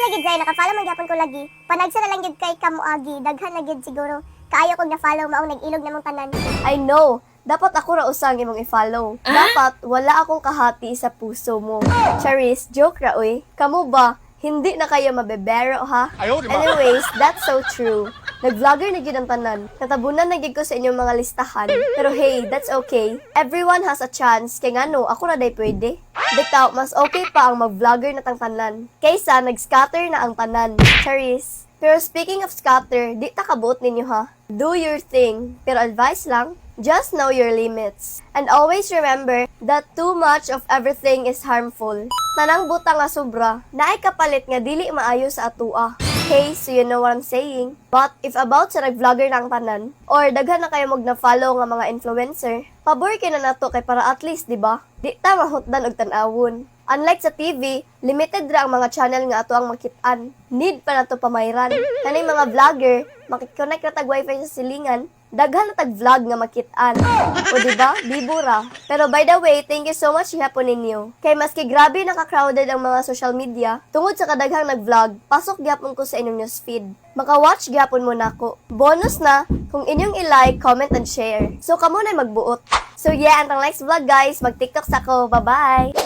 na gid Zay, naka-follow man gyapon ko lagi. Panagsa na lang gid kay kamo agi, daghan na gid siguro. Kaayo kog na-follow maong nag-ilog namong tanan. I know. Dapat ako ra usang imong i-follow. Dapat wala akong kahati sa puso mo. Charis, joke ra uy. Kamu ba? Hindi na kayo mabebero ha? Anyways, that's so true. Nag-vlogger na gid ang tanan. Natabunan na gid ko sa inyong mga listahan. Pero hey, that's okay. Everyone has a chance. Kaya nga no, ako na day pwede. Bitaw, mas okay pa ang mag-vlogger na tang tanan. Kaysa nag-scatter na ang tanan. Charis. Pero speaking of scatter, di ta kabuot ninyo ha. Do your thing. Pero advice lang, just know your limits. And always remember that too much of everything is harmful. Tanang buta nga sobra, naay kapalit nga dili maayo sa atua. Okay, so you know what I'm saying? But if about sa nag-vlogger ng tanan, or daghan na kayo mag-na-follow nga mga influencer, pabor kayo na nato kay para at least, di ba? Di ta mahutdan og tan-awon. Unlike sa TV, limited ra ang mga channel nga ato ang makit-an. Need pa na to pamayran. Kanay mga vlogger, makikonnect na tag wifi sa silingan, daghan na tag-vlog nga makit-an. O diba? Bibura. Pero by the way, thank you so much ihapon ninyo. Kay maski grabe naka-crowded ang mga social media, tungod sa kadaghang nag-vlog, pasok gyapon ko sa inyong newsfeed. Maka-watch gyapon mo nako. Bonus na kung inyong i-like, comment, and share. So kamo na magbuot. So yeah, antang next vlog guys, mag-TikTok sa ko. Bye-bye!